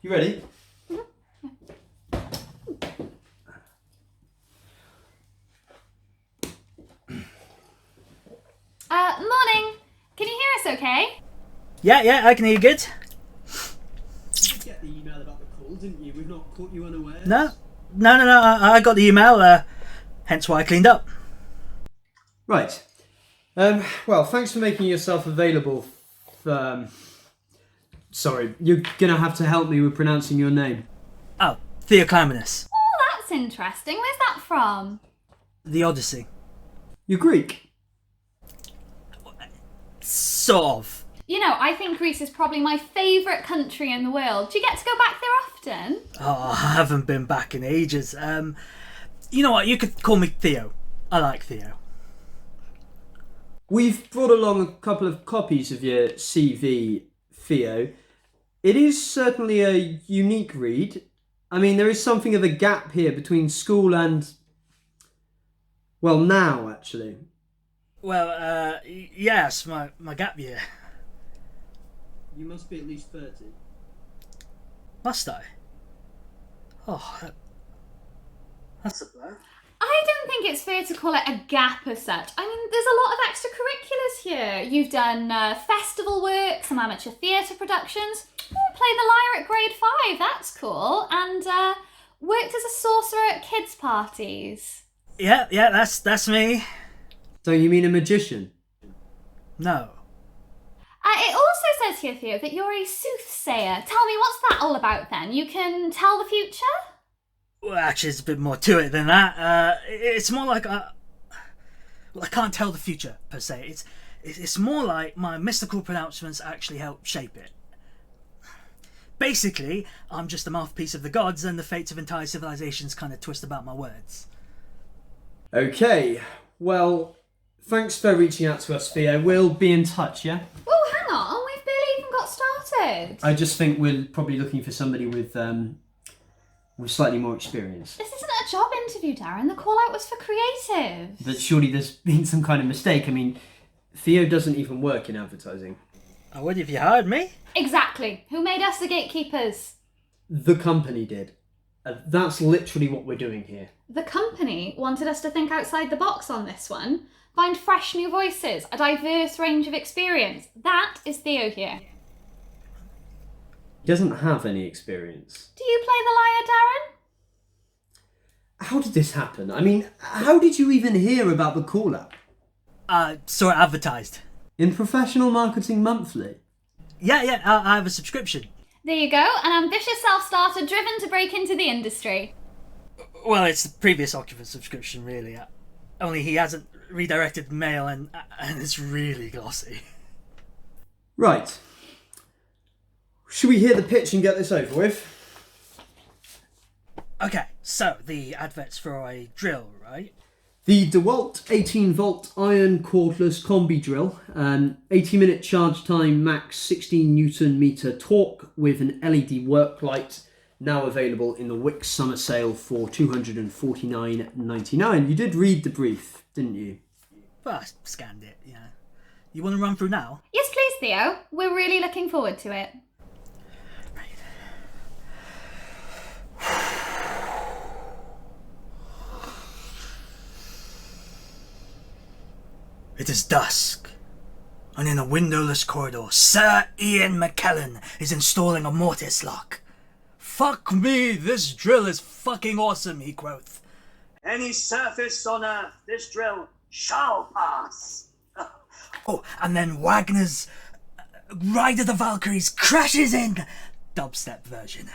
You ready? Morning. Can you hear us okay? Yeah, I can hear you good. Did you get the email about the call, didn't you? We've not caught you unawares. No, I got the email, hence why I cleaned up. Right. Well, thanks for making yourself available. Sorry, you're gonna have to help me with pronouncing your name. Oh, Theoclymenus. Oh, that's interesting. Where's that from? The Odyssey. You're Greek. Sort of. You know, I think Greece is probably my favourite country in the world. Do you get to go back there often? Oh, I haven't been back in ages. You know what, you could call me Theo. I like Theo. We've brought along a couple of copies of your CV, Theo. It is certainly a unique read. I mean, there is something of a gap here between school and... well, now, actually. Well, yes, my gap year. You must be at least 30. Must I? Oh, that's a blow. I don't think it's fair to call it a gap as such. I mean, there's a lot of extracurriculars here. You've done festival work, some amateur theatre productions. Oh, play the lyre at grade 5, that's cool. And worked as a sorcerer at kids' parties. Yeah, that's me. Don't you mean a magician? No. It also says here, Theo, that you're a soothsayer. Tell me, what's that all about then? You can tell the future? Well, actually, it's a bit more to it than that. It's more like well, I can't tell the future per se. It's more like my mystical pronouncements actually help shape it. Basically, I'm just a mouthpiece of the gods, and the fates of entire civilizations kind of twist about my words. Okay, well, thanks for reaching out to us, Theo. We'll be in touch, yeah? Oh, hang on, we've barely even got started. I just think we're probably looking for somebody with slightly more experience. This isn't a job interview, Darren. The call-out was for creative. But surely there's been some kind of mistake. I mean, Theo doesn't even work in advertising. I would if you hired me. Exactly. Who made us the gatekeepers? The company did. That's literally what we're doing here. The company wanted us to think outside the box on this one. Find fresh new voices, a diverse range of experience. That is Theo here. He doesn't have any experience. Do you play the lyre, Darren? How did this happen? I mean, how did you even hear about the call-up? Saw it advertised. In Professional Marketing Monthly? Yeah, I have a subscription. There you go, an ambitious self-starter driven to break into the industry. Well, it's the previous occupant's subscription, really. Only he hasn't redirected mail, and it's really glossy. Right. Should we hear the pitch and get this over with? Okay, so the advert's for a drill, right? The DeWalt 18-volt iron cordless combi drill, 80-minute charge time, max 16 Newton meter torque with an LED work light, now available in the Wix summer sale for $249.99. You did read the brief, didn't you? Well, I scanned it, yeah. You want to run through now? Yes, please, Theo. We're really looking forward to it. It is dusk, and in a windowless corridor, Sir Ian McKellen is installing a mortise lock. "Fuck me, this drill is fucking awesome," he quoth. "Any surface on Earth, this drill shall pass." Oh, and then Wagner's Ride of the Valkyries crashes in, dubstep version.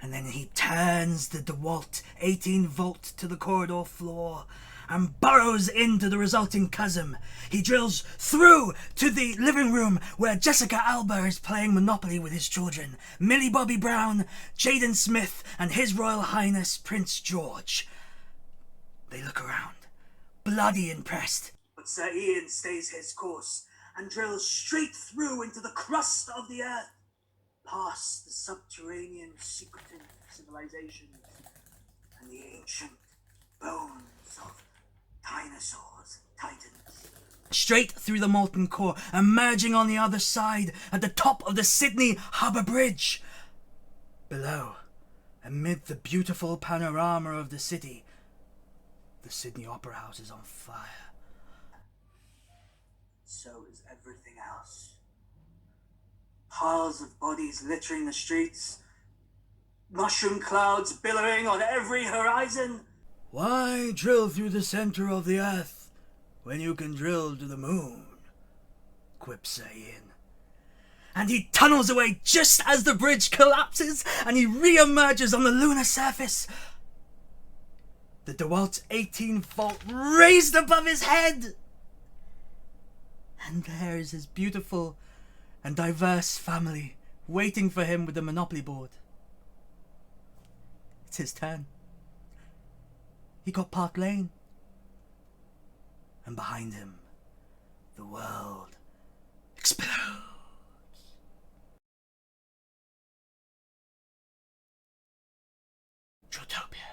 And then he turns the DeWalt 18-volt to the corridor floor and burrows into the resulting chasm. He drills through to the living room where Jessica Alba is playing Monopoly with his children, Millie Bobby Brown, Jaden Smith, and His Royal Highness Prince George. They look around, bloody impressed. But Sir Ian stays his course and drills straight through into the crust of the earth, past the subterranean secretive civilizations and the ancient bones of dinosaurs, titans. Straight through the molten core, emerging on the other side at the top of the Sydney Harbour Bridge. Below, amid the beautiful panorama of the city, the Sydney Opera House is on fire. So is everything else. Piles of bodies littering the streets, mushroom clouds billowing on every horizon. Why drill through the center of the earth when you can drill to the moon? Quips Sir Ian. And he tunnels away just as the bridge collapses and he re-emerges on the lunar surface. The DeWalt's 18th vault raised above his head. And there is his beautiful and diverse family waiting for him with the Monopoly board. It's his turn. He got Park Lane. And behind him, the world explodes. Drilltopia.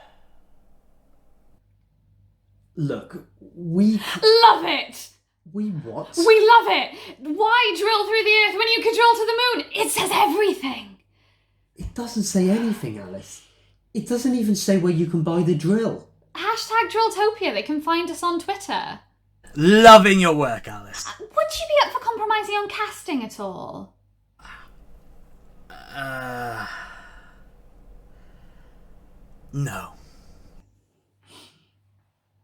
Look, we... Love it! We what? We love it! Why drill through the earth when you could drill to the moon? It says everything! It doesn't say anything, Alice. It doesn't even say where you can buy the drill. Hashtag Drilltopia, they can find us on Twitter. Loving your work, Alice. Would you be up for compromising on casting at all? No.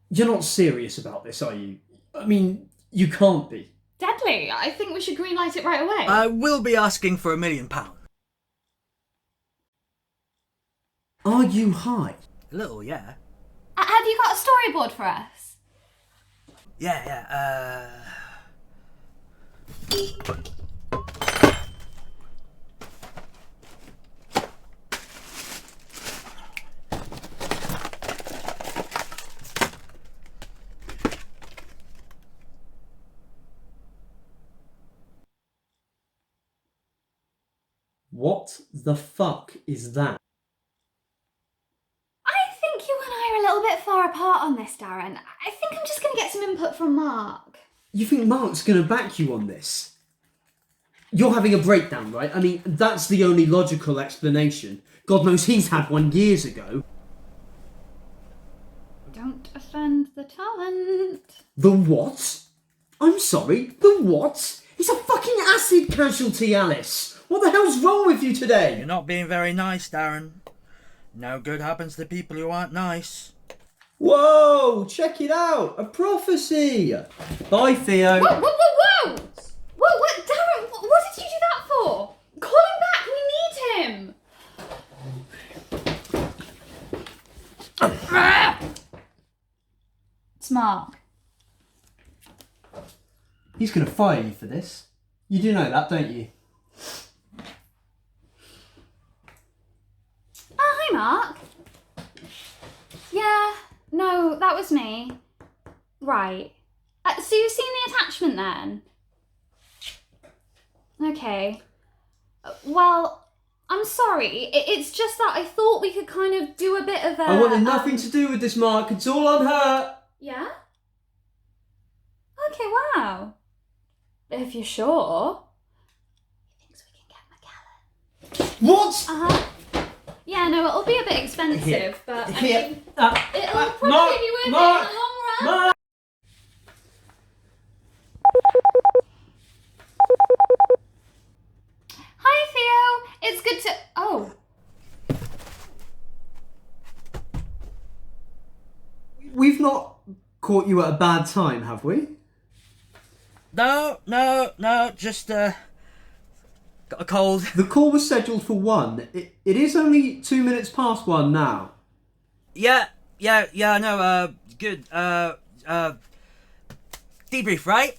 You're not serious about this, are you? I mean, you can't be. Deadly, I think we should greenlight it right away. I will be asking for £1 million. Are you high? A little, yeah. Have you got a storyboard for us? Yeah. What the fuck is that? I think you and I are a little bit far apart on this, Darren. I think I'm just going to get some input from Mark. You think Mark's going to back you on this? You're having a breakdown, right? I mean, that's the only logical explanation. God knows he's had one years ago. Don't offend the talent. The what? I'm sorry, the what? He's a fucking acid casualty, Alice. What the hell's wrong with you today? You're not being very nice, Darren. No good happens to people who aren't nice. Whoa, check it out. A prophecy. Bye, Theo. Whoa! What? Darren, what did you do that for? Call him back, we need him. It's Mark. He's going to fire you for this. You do know that, don't you? Hi, Mark. Yeah, no, that was me. Right. So you've seen the attachment then? Okay. Well, I'm sorry. It's just that I thought we could kind of do a bit of a... I wanted nothing to do with this, Mark. It's all on her. Yeah? Okay, wow. If you're sure. He thinks we can get McKellen. What? Uh-huh. Yeah, no, it'll be a bit expensive, Here. but I Here. mean, it'll probably Mark, be worth Mark, it in the long run. Mark. Hi, Theo. It's good to... Oh. We've not caught you at a bad time, have we? No, just, got a cold. The call was scheduled for 1. It is only 2 minutes past 1 now. Yeah, I know, good, debrief, right?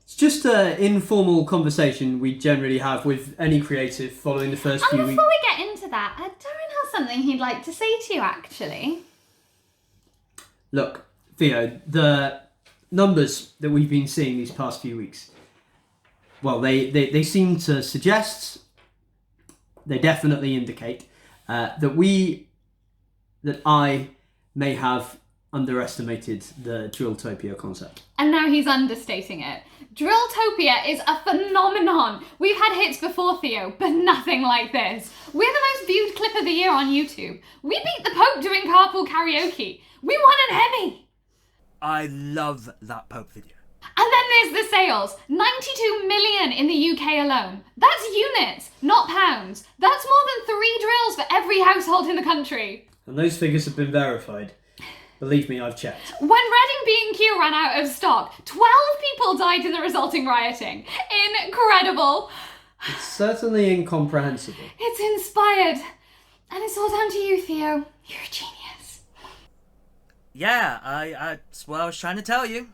It's just an informal conversation we generally have with any creative following the first few And weeks. before we get into that, Darren has something he'd like to say to you, actually. Look, Theo, the numbers that we've been seeing these past few weeks, well, they seem to suggest, they definitely indicate, that I may have underestimated the Drilltopia concept. And now he's understating it. Drilltopia is a phenomenon. We've had hits before, Theo, but nothing like this. We're the most viewed clip of the year on YouTube. We beat the Pope doing carpool karaoke. We won an Emmy. I love that Pope video. And then there's the sales. 92 million in the UK alone. That's units, not pounds. That's more than 3 drills for every household in the country. And those figures have been verified. Believe me, I've checked. When Reading B&Q ran out of stock, 12 people died in the resulting rioting. Incredible. It's certainly incomprehensible. It's inspired. And it's all down to you, Theo. You're a genius. Yeah, that's what I was trying to tell you.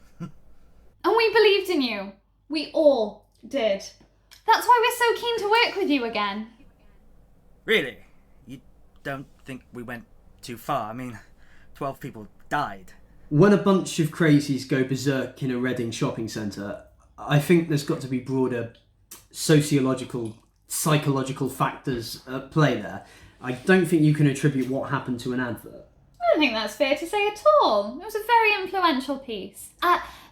And we believed in you. We all did. That's why we're so keen to work with you again. Really? You don't think we went too far? I mean, 12 people died. When a bunch of crazies go berserk in a Reading shopping centre, I think there's got to be broader sociological, psychological factors at play there. I don't think you can attribute what happened to an advert. I don't think that's fair to say at all. It was a very influential piece.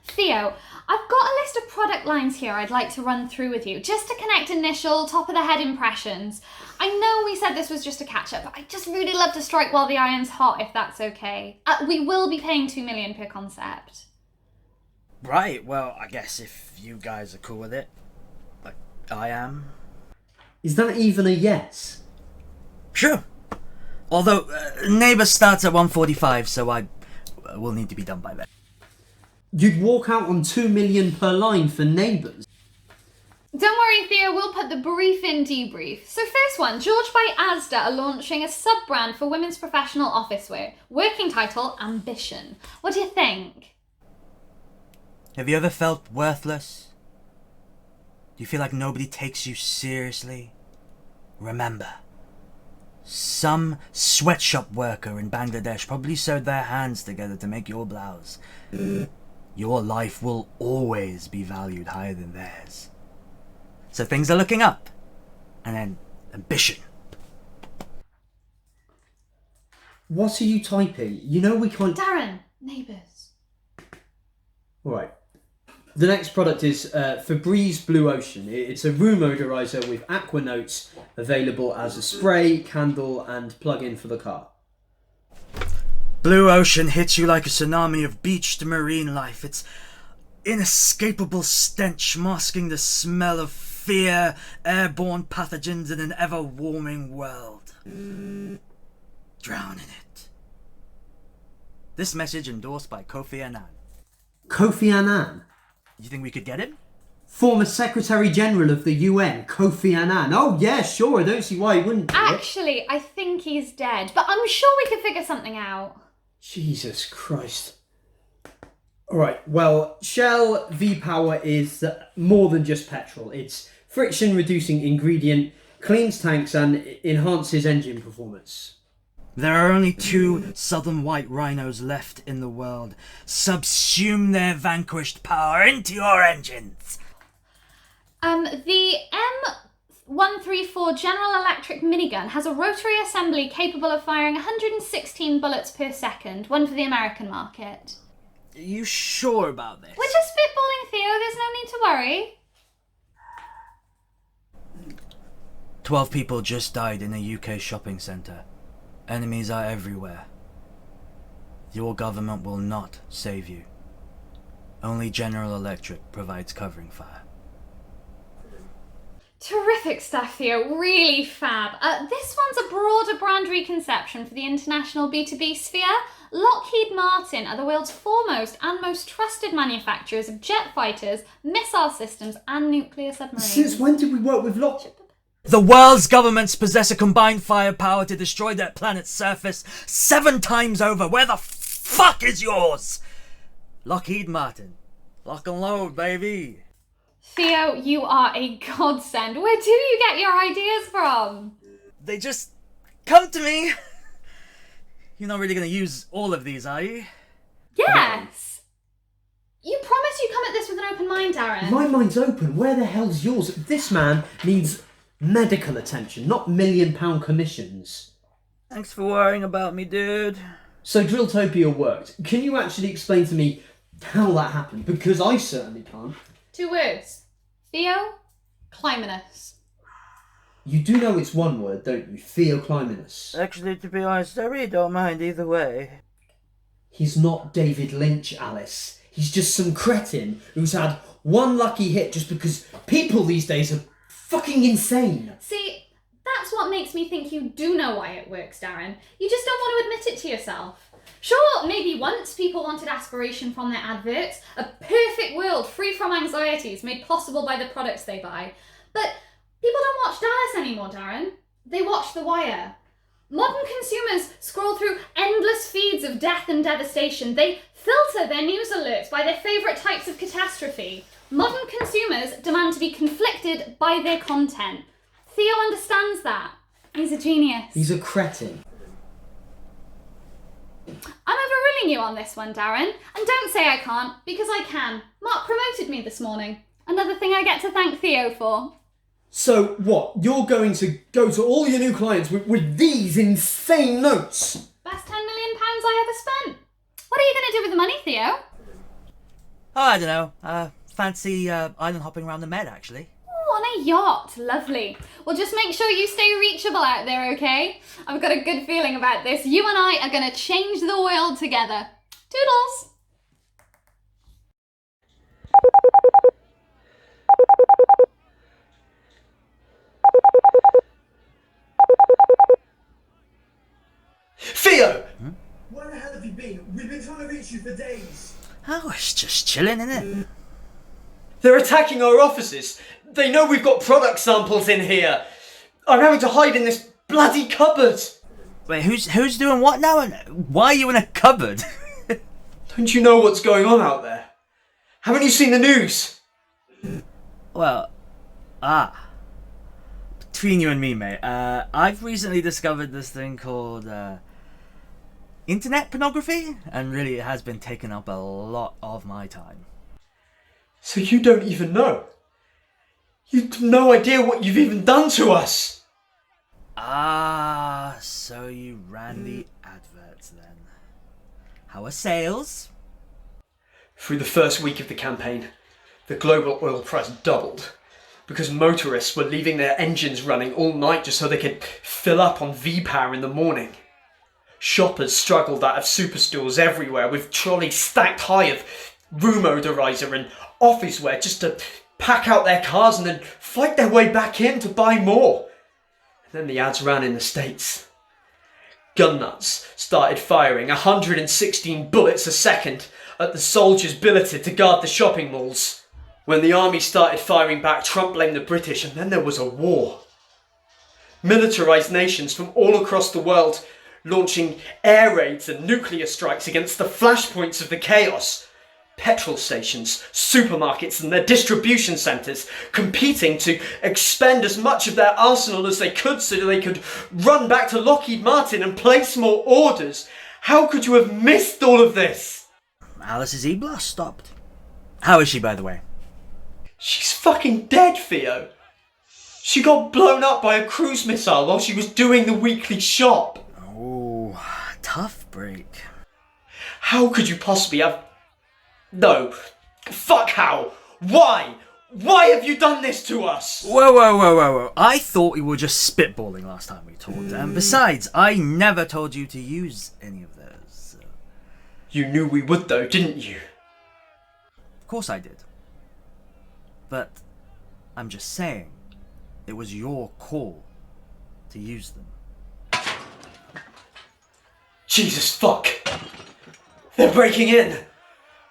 Theo, I've got a list of product lines here I'd like to run through with you, just to connect initial, top-of-the-head impressions. I know we said this was just a catch-up, but I'd just really love to strike while the iron's hot, if that's okay. We will be paying $2 million per concept. Right, well, I guess if you guys are cool with it, like I am. Is that even a yes? Sure. Although, Neighbour starts at 1:45, so I will need to be done by then. You'd walk out on $2 million per line for Neighbours. Don't worry, Theo, we'll put the brief in debrief. So first one, George by Asda are launching a sub-brand for women's professional office wear. Working title, Ambition. What do you think? Have you ever felt worthless? Do you feel like nobody takes you seriously? Remember, some sweatshop worker in Bangladesh probably sewed their hands together to make your blouse. Your life will always be valued higher than theirs. So things are looking up. And then ambition. What are you typing? You know we can't... Darren, Neighbours. Alright. The next product is Febreze Blue Ocean. It's a room odorizer with aqua notes, available as a spray, candle and plug-in for the car. Blue Ocean hits you like a tsunami of beached marine life. Its inescapable stench masking the smell of fear, airborne pathogens in an ever-warming world. Drown in it. This message endorsed by Kofi Annan. Kofi Annan? You think we could get him? Former Secretary General of the UN, Kofi Annan. Oh yeah, sure, I don't see why he wouldn't do it. Actually, I think he's dead, but I'm sure we could figure something out. Jesus Christ. Alright, well, Shell V-Power is more than just petrol. It's friction-reducing ingredient, cleans tanks and enhances engine performance. There are only 2 southern white rhinos left in the world. Subsume their vanquished power into your engines. The M134 General Electric minigun has a rotary assembly capable of firing 116 bullets per second, one for the American market. Are you sure about this? We're just spitballing, Theo, there's no need to worry. 12 people just died in a UK shopping centre. Enemies are everywhere. Your government will not save you. Only General Electric provides covering fire. Terrific stuff, Theo. Really fab. This one's a broader brand reconception for the international B2B sphere. Lockheed Martin are the world's foremost and most trusted manufacturers of jet fighters, missile systems and nuclear submarines. Since when did we work with Lockheed? The world's governments possess a combined firepower to destroy their planet's surface 7 times over. Where the fuck is yours? Lockheed Martin. Lock and load, baby. Theo, you are a godsend. Where do you get your ideas from? They just come to me. You're not really going to use all of these, are you? Yes. You promise you come at this with an open mind, Darren. My mind's open. Where the hell's yours? This man needs medical attention, not £1 million commissions. Thanks for worrying about me, dude. So Drilltopia worked. Can you actually explain to me how that happened? Because I certainly can't. 2 words. Theo, Climinus. You do know it's one word, don't you? Theocliminus. Actually, to be honest, I really don't mind either way. He's not David Lynch, Alice. He's just some cretin who's had one lucky hit just because people these days are fucking insane. See, that's what makes me think you do know why it works, Darren. You just don't want to admit it to yourself. Sure, maybe once people wanted aspiration from their adverts, a perfect world free from anxieties made possible by the products they buy. But people don't watch Dallas anymore, Darren. They watch The Wire. Modern consumers scroll through endless feeds of death and devastation. They filter their news alerts by their favourite types of catastrophe. Modern consumers demand to be conflicted by their content. Theo understands that. He's a genius. He's a cretin. I'm overruling you on this one, Darren. And don't say I can't, because I can. Mark promoted me this morning. Another thing I get to thank Theo for. So what? You're going to go to all your new clients with these insane notes? Best £10 million I ever spent. What are you going to do with the money, Theo? Oh, I don't know. Fancy island hopping around the Med, actually. Oh, on a yacht. Lovely. Well, just make sure you stay reachable out there, okay? I've got a good feeling about this. You and I are going to change the world together. Toodles! Theo! Where the hell have you been? We've been trying to reach you for days. Oh, it's just chilling, innit? They're attacking our offices. They know we've got product samples in here. I'm having to hide in this bloody cupboard. Wait, who's doing what now? And why are you in a cupboard? Don't you know what's going on out there? Haven't you seen the news? Well, between you and me, mate, I've recently discovered this thing called internet pornography, and really it has been taking up a lot of my time. So you don't even know? You've no idea what you've even done to us. So you ran the adverts then. How are sales? Through the first week of the campaign, the global oil price doubled because motorists were leaving their engines running all night just so they could fill up on V-Power in the morning. Shoppers struggled out of superstores everywhere with trolleys stacked high of room odorizer and office wear just to pack out their cars and then fight their way back in to buy more. And then the ads ran in the States. Gun nuts started firing 116 bullets a second at the soldiers billeted to guard the shopping malls. When the army started firing back, Trump blamed the British, and then there was a war. Militarized nations from all across the world launching air raids and nuclear strikes against the flashpoints of the chaos. Petrol stations, supermarkets and their distribution centres competing to expend as much of their arsenal as they could so they could run back to Lockheed Martin and place more orders. How could you have missed all of this? Alice's e-blast stopped. How is she, by the way? She's fucking dead, Theo. She got blown up by a cruise missile while she was doing the weekly shop. Oh, tough break. How could you possibly have... No. Fuck how. Why? Why have you done this to us? Whoa. I thought we were just spitballing last time we talked. And besides, I never told you to use any of those. So. You knew we would though, didn't you? Of course I did. But I'm just saying, it was your call to use them. Jesus fuck. They're breaking in.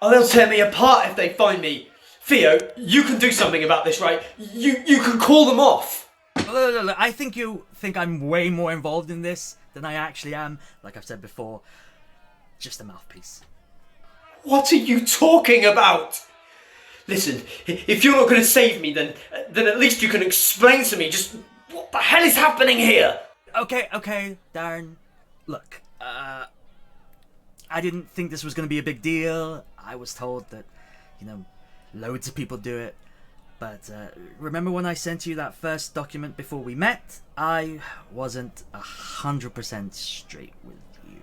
Oh, they'll tear me apart if they find me. Theo, you can do something about this, right? You can call them off. Look, I think you think I'm way more involved in this than I actually am. Like I've said before, just a mouthpiece. What are you talking about? Listen, if you're not going to save me, then at least you can explain to me just what the hell is happening here. Okay, Darren. Look, I didn't think this was going to be a big deal. I was told that, loads of people do it. But remember when I sent you that first document before we met? I wasn't 100% straight with you.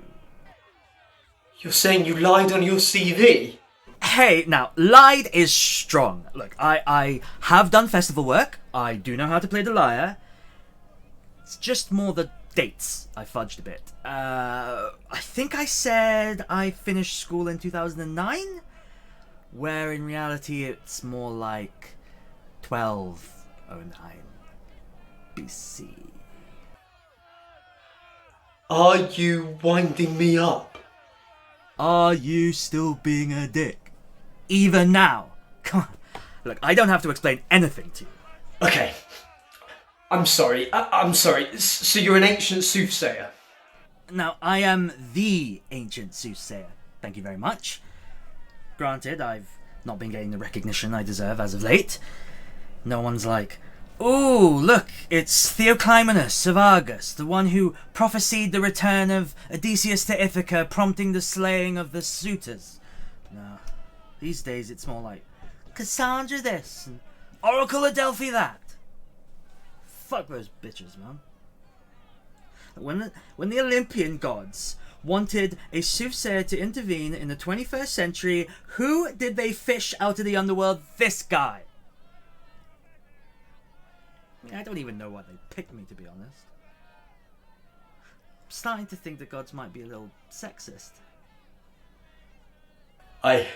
You're saying you lied on your CV? Hey, now, lied is strong. Look, I have done festival work. I do know how to play the lyre. It's just more the dates I fudged a bit. I think I said I finished school in 2009, where in reality it's more like 1209 BC. Are you winding me up? Are you still being a dick? Even now? Come on. Look, I don't have to explain anything to you. Okay. I'm sorry. I'm sorry. So you're an ancient soothsayer? Now, I am the ancient soothsayer. Thank you very much. Granted, I've not been getting the recognition I deserve as of late. No one's like, "Ooh, look, it's Theoclymenus of Argos, the one who prophesied the return of Odysseus to Ithaca, prompting the slaying of the suitors." No, these days it's more like, "Cassandra this, and Oracle of Delphi that." Fuck those bitches, man. When the Olympian gods wanted a soothsayer to intervene in the 21st century, who did they fish out of the underworld? This guy. I don't even know why they picked me, to be honest. I'm starting to think the gods might be a little sexist. I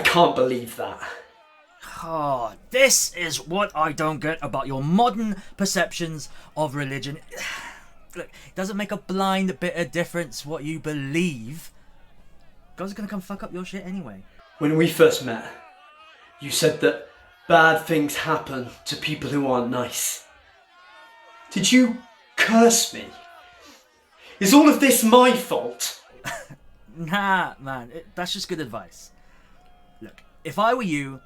can't believe that. Oh, this is what I don't get about your modern perceptions of religion. Look, it doesn't make a blind bit of difference what you believe. God's gonna come fuck up your shit anyway. When we first met, you said that bad things happen to people who aren't nice. Did you curse me? Is all of this my fault? Nah, man, that's just good advice. Look, if I were you,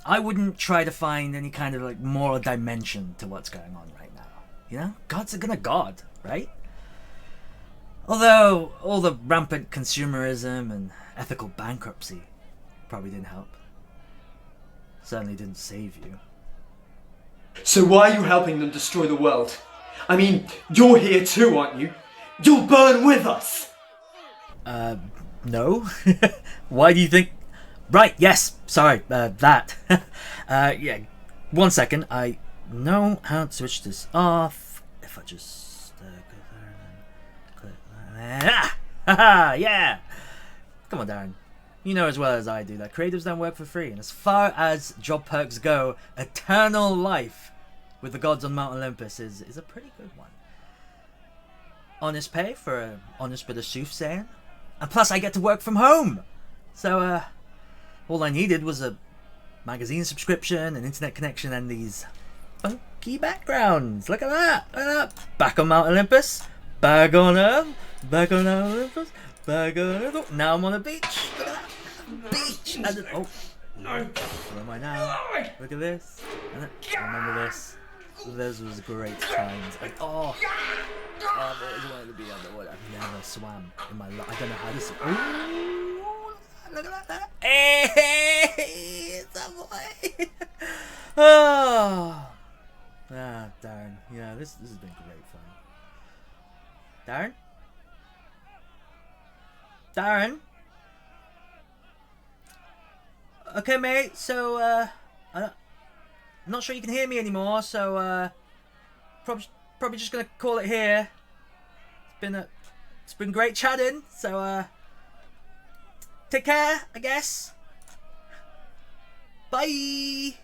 I wouldn't try to find any kind of like moral dimension to what's going on right now. You know, God's gonna God, right? Although all the rampant consumerism and ethical bankruptcy probably didn't help. Certainly didn't save you. So why are you helping them destroy the world? I mean, you're here too, aren't you? You'll burn with us! No? Why do you think... Right, yes, sorry, that. Yeah, 1 second, I know how to switch this off. If I just... go there and then click that. Yeah! Come on, Darren. You know as well as I do that creatives don't work for free, and as far as job perks go, eternal life with the gods on Mount Olympus is a pretty good one. Honest pay for an honest bit of soothsaying, and plus I get to work from home. So all I needed was a magazine subscription, an internet connection, and these funky backgrounds. Look at that! Look at that! Back on Mount Olympus, back on Earth, back on Mount Olympus, back on Earth. Now I'm on a beach. Look at that! Beach! Oh, where am I now? Look at this. I remember this. Those was great times. Like, oh, I've always wanted to be underwater. I've never swam in my life. I don't know how to swim. Ooh, look at that. Hey, it's a boy. Oh, Darren. Yeah, this has been great fun. Darren? Okay, mate, so, I'm not sure you can hear me anymore, so, probably just gonna call it here. It's been great chatting, so, take care, I guess. Bye!